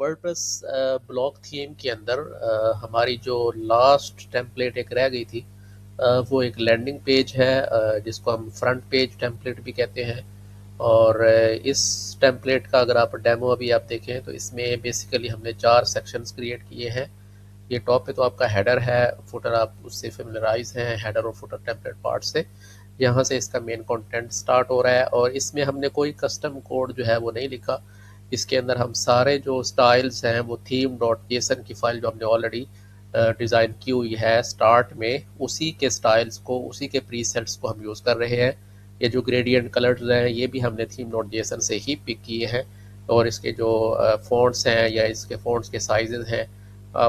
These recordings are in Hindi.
वर्डप्रेस ब्लॉक थीम के अंदर हमारी जो लास्ट टेम्पलेट एक रह गई थी, वो एक लैंडिंग पेज है, जिसको हम फ्रंट पेज टेम्पलेट भी कहते हैं। और इस टेम्पलेट का अगर आप डेमो अभी आप देखें तो इसमें बेसिकली हमने 4 सेक्शंस क्रिएट किए हैं। ये टॉप पे तो आपका हेडर है, फुटर आप उससे फेमिलराइज हैं हेडर और फुटर टेम्पलेट पार्ट से। यहाँ से इसका मेन कंटेंट स्टार्ट हो रहा है और इसमें हमने कोई कस्टम कोड जो है वो नहीं लिखा। इसके अंदर हम सारे जो स्टाइल्स हैं वो थीम डॉट जेसन की फाइल जो हमने ऑलरेडी डिज़ाइन की हुई है स्टार्ट में, उसी के स्टाइल्स को, उसी के प्रीसेट्स को हम यूज़ कर रहे हैं। ये जो ग्रेडियंट कलर्स हैं ये भी हमने थीम डॉट जेसन से ही पिक किए हैं, और इसके जो फ़ॉन्ट्स हैं या इसके फ़ॉन्ट्स के साइजेस हैं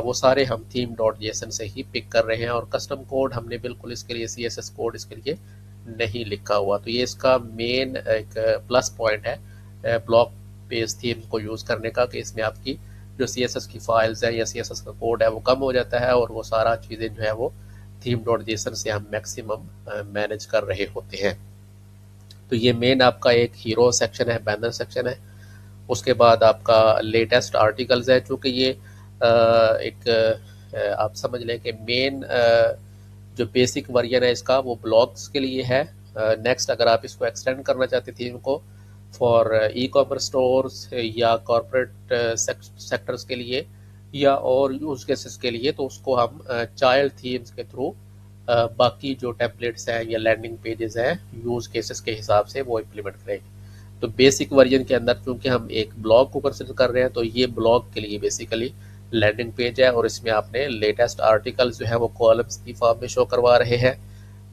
वो सारे हम थीम डॉट जेसन से ही पिक कर रहे हैं। और कस्टम कोड हमने बिल्कुल इसके लिए CSS कोड इसके लिए नहीं लिखा हुआ। तो ये इसका मेन एक प्लस पॉइंट है ब्लॉक बेस्ड थीम को यूज़ करने का, कि इसमें आपकी जो CSS की फाइल्स है या CSS का कोड है वो कम हो जाता है और वो सारा चीज़ें जो है वो थीम डॉट जेसन से हम मैक्सिमम मैनेज कर रहे होते हैं। तो ये मेन आपका एक हीरो सेक्शन है, बैनर सेक्शन है। उसके बाद आपका लेटेस्ट आर्टिकल्स है, चूँकि ये एक आप समझ लें कि मेन जो बेसिक वर्जन है इसका वो ब्लॉग्स के लिए है। नेक्स्ट अगर आप इसको एक्सटेंड करना चाहते थीम को फॉर ई कॉमर्स स्टोर्स या कॉरपोरेट सेक्टर्स के लिए या और यूज केसेस के लिए, तो उसको हम चाइल्ड थीम्स के थ्रू बाकी जो टेम्पलेट्स हैं या लैंडिंग पेजेस हैं यूज केसेस के हिसाब से वो इम्प्लीमेंट करेंगे। तो बेसिक वर्जन के अंदर चूंकि हम एक ब्लॉग को कंसिडर कर रहे हैं, तो ये ब्लॉग के लिए बेसिकली लैंडिंग पेज है और इसमें आपने लेटेस्ट आर्टिकल्स जो है वो कॉलम्स की फॉर्म में शो करवा रहे हैं।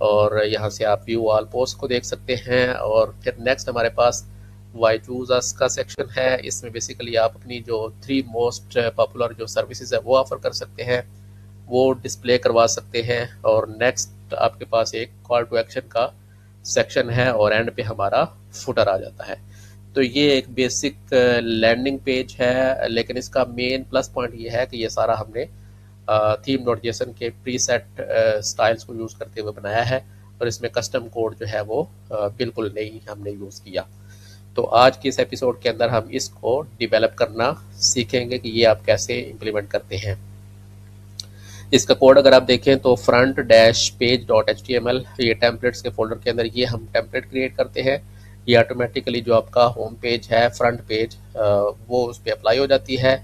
और यहाँ से आप व्यू ऑल पोस्ट को देख सकते हैं। और फिर नेक्स्ट हमारे पास वाई चूज अस का सेक्शन है। इसमें बेसिकली आप अपनी जो 3 मोस्ट पॉपुलर जो सर्विसेज है वो ऑफर कर सकते हैं, वो डिस्प्ले करवा सकते हैं। और नेक्स्ट आपके पास एक कॉल टू एक्शन का सेक्शन है और एंड पे हमारा फुटर आ जाता है। तो ये एक बेसिक लैंडिंग पेज है, लेकिन इसका मेन प्लस पॉइंट ये है कि ये सारा हमने थीम डॉट जेसन के प्रीसेट स्टाइल्स को यूज़ करते हुए बनाया है और इसमें कस्टम कोड जो है वो बिल्कुल नहीं हमने यूज़ किया। तो आज के इस एपिसोड के अंदर हम इसको डिवेलप करना सीखेंगे कि ये आप कैसे इम्प्लीमेंट करते हैं। इसका कोड अगर आप देखें तो front dash page dot HTML, ये टेम्पलेट्स के फोल्डर के अंदर ये हम टेम्पलेट क्रिएट करते हैं। ये ऑटोमेटिकली जो आपका होम पेज है, फ्रंट पेज, वो उस पर अप्लाई हो जाती है।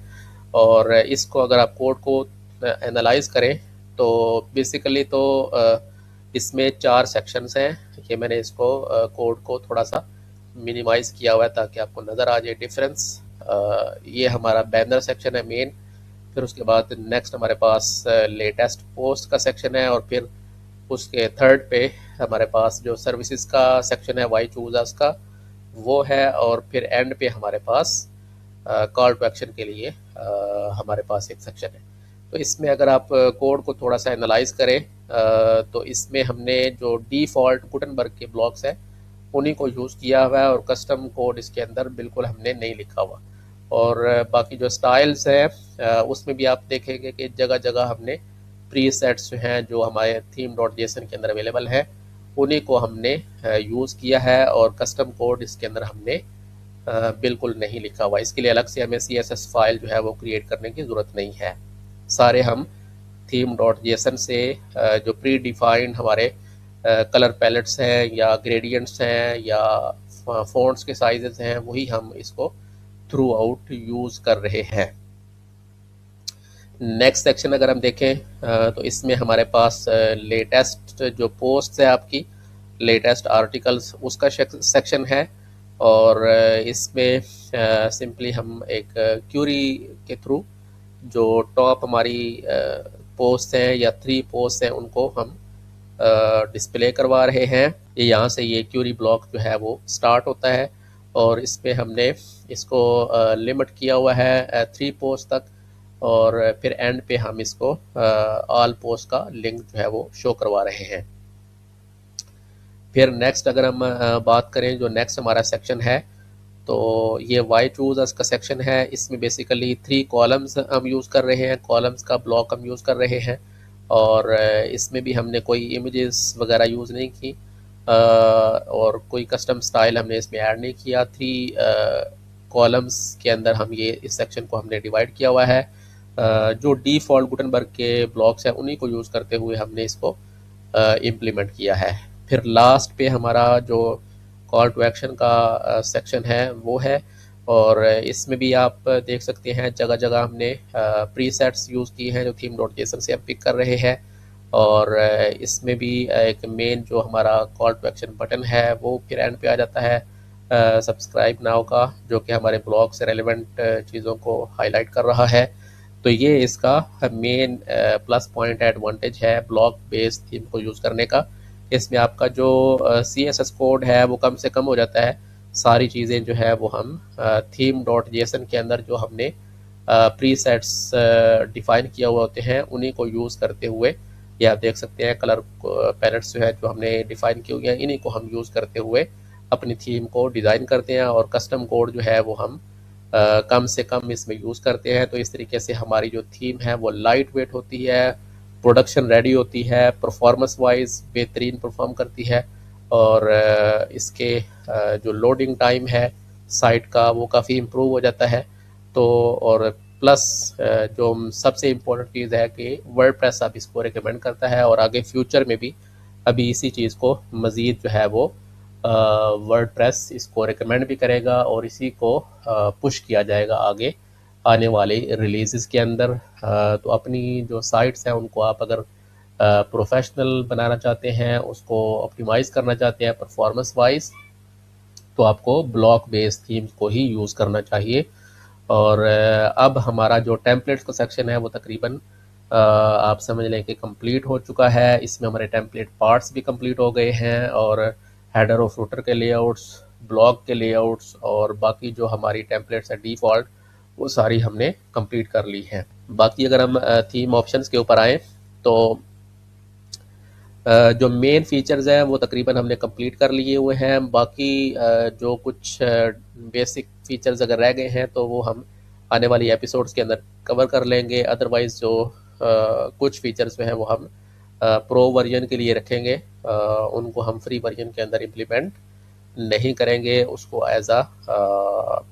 और इसको अगर आप कोड को एनालाइज करें तो बेसिकली तो इसमें 4 सेक्शंस हैं। ये मैंने इसको कोड को थोड़ा सा मिनिमाइज किया हुआ है ताकि आपको नज़र आ जाए डिफरेंस। ये हमारा बैनर सेक्शन है मेन। फिर उसके बाद नेक्स्ट हमारे पास लेटेस्ट पोस्ट का सेक्शन है और फिर उसके थर्ड पे हमारे पास जो सर्विसेज का सेक्शन है वाई चूज अस का वो है। और फिर एंड पे हमारे पास कॉल टू एक्शन के लिए हमारे पास एक सेक्शन है। तो इसमें अगर आप कोड को थोड़ा सा एनालाइज करें तो इसमें हमने जो डिफ़ॉल्ट गुटनबर्ग के ब्लॉक्स हैं उन्हीं को यूज़ किया हुआ है और कस्टम कोड इसके अंदर बिल्कुल हमने नहीं लिखा हुआ। और बाकी जो स्टाइल्स हैं उसमें भी आप देखेंगे कि जगह जगह हमने प्री सेट्स जो हैं जो हमारे थीम डॉट जेसन के अंदर अवेलेबल है उन्हीं को हमने यूज़ किया है और कस्टम कोड इसके अंदर हमने बिल्कुल नहीं लिखा हुआ। इसके लिए अलग से हमें CSS फाइल जो है वो क्रिएट करने की ज़रूरत नहीं है। सारे हम थीम डॉट जेसन से जो प्री डिफाइंड हमारे कलर पैलेट्स हैं या ग्रेडियंट्स हैं या फॉन्ट्स के साइजेस हैं वही हम इसको थ्रू आउट यूज़ कर रहे हैं। नेक्स्ट सेक्शन अगर हम देखें तो इसमें हमारे पास लेटेस्ट जो पोस्ट है आपकी, लेटेस्ट आर्टिकल्स, उसका सेक्शन है। और इसमें सिंपली हम एक क्यूरी के थ्रू जो टॉप हमारी पोस्ट हैं या 3 पोस्ट हैं उनको हम डिस्प्ले करवा रहे हैं। ये यहाँ से ये क्यूरी ब्लॉक जो है वो स्टार्ट होता है और इस पर हमने इसको लिमिट किया हुआ है 3 पोस्ट तक और फिर एंड पे हम इसको ऑल पोस्ट का लिंक जो है वो शो करवा रहे हैं। फिर नेक्स्ट अगर हम बात करें जो नेक्स्ट हमारा सेक्शन है तो ये वाई चूज अस का सेक्शन है। इसमें बेसिकली 3 कॉलम्स हम यूज़ कर रहे हैं, कॉलम्स का ब्लॉक हम यूज़ कर रहे हैं और इसमें भी हमने कोई इमेजेस वगैरह यूज़ नहीं की और कोई कस्टम स्टाइल हमने इसमें ऐड नहीं किया। 3 कॉलम्स के अंदर हम ये इस सेक्शन को हमने डिवाइड किया हुआ है। जो डिफ़ॉल्ट गुटेनबर्ग के ब्लॉक्स हैं उन्हीं को यूज़ करते हुए हमने इसको इम्प्लीमेंट किया है। फिर लास्ट पे हमारा जो कॉल टू एक्शन का सेक्शन है वो है, और इसमें भी आप देख सकते हैं जगह जगह हमने प्रीसेट्स यूज़ की हैं जो थीम डॉट जेसन से हम पिक कर रहे हैं। और इसमें भी एक मेन जो हमारा कॉल टू एक्शन बटन है वो फिर एंड पे आ जाता है सब्सक्राइब नाउ का, जो कि हमारे ब्लॉग से रेलिवेंट चीज़ों को हाईलाइट कर रहा है। तो ये इसका मेन प्लस पॉइंट एडवांटेज है ब्लॉग बेस्ड थीम को यूज़ करने का। इसमें आपका जो CSS कोड है वो कम से कम हो जाता है। सारी चीज़ें जो है वो हम थीम डॉट जेसन के अंदर जो हमने प्रीसेट्स डिफाइन किया हुआ होते हैं उन्हीं को यूज़ करते हुए, या आप देख सकते हैं कलर पैलेट्स जो है जो हमने डिफाइन की हुई हैं इन्हीं को हम यूज़ करते हुए अपनी थीम को डिज़ाइन करते हैं, और कस्टम कोड जो है वो हम कम से कम इसमें यूज़ करते हैं। तो इस तरीके से हमारी जो थीम है वो लाइट वेट होती है, प्रोडक्शन रेडी होती है, परफॉर्मेंस वाइज बेहतरीन परफॉर्म करती है, और इसके जो लोडिंग टाइम है साइट का वो काफ़ी इम्प्रूव हो जाता है। तो और प्लस जो सबसे इम्पोर्टेंट चीज़ है कि वर्डप्रेस अब इसको रिकमेंड करता है, और आगे फ्यूचर में भी अभी इसी चीज़ को मज़ीद जो है वो वर्डप्रेस इसको रिकमेंड भी करेगा, और इसी को पुश किया जाएगा आगे आने वाले रिलीज़ के अंदर। तो अपनी जो साइट्स हैं उनको आप अगर प्रोफेशनल बनाना चाहते हैं, उसको ऑप्टिमाइज़ करना चाहते हैं परफॉर्मेंस वाइज, तो आपको ब्लॉक बेस्ड थीम्स को ही यूज़ करना चाहिए। और अब हमारा जो टेम्पलेट्स का सेक्शन है वो तकरीबन आप समझ लें कि कंप्लीट हो चुका है। इसमें हमारे टेम्पलेट पार्ट्स भी कंप्लीट हो गए हैं, और हेडर और फुटर के लेआउट्स, ब्लॉग के लेआउट्स, और बाकी जो हमारी टेम्पलेट्स हैं डिफ़ॉल्ट वो सारी हमने कंप्लीट कर ली हैं। बाकी अगर हम थीम ऑप्शंस के ऊपर आएँ तो जो मेन फीचर्स हैं वो तकरीबन हमने कंप्लीट कर लिए हुए हैं। बाकी जो कुछ बेसिक फीचर्स अगर रह गए हैं तो वो हम आने वाली एपिसोड्स के अंदर कवर कर लेंगे। अदरवाइज़ जो कुछ फीचर्स जो हैं वो हम प्रो वर्जन के लिए रखेंगे, उनको हम फ्री वर्जन के अंदर इम्प्लीमेंट नहीं करेंगे, उसको एज आ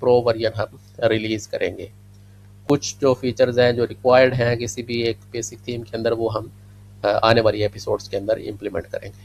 प्रो वर्जन हम रिलीज़ करेंगे। कुछ जो फीचर्स हैं जो रिक्वायर्ड हैं किसी भी एक बेसिक थीम के अंदर वो हम आने वाली एपिसोड्स के अंदर इम्प्लीमेंट करेंगे।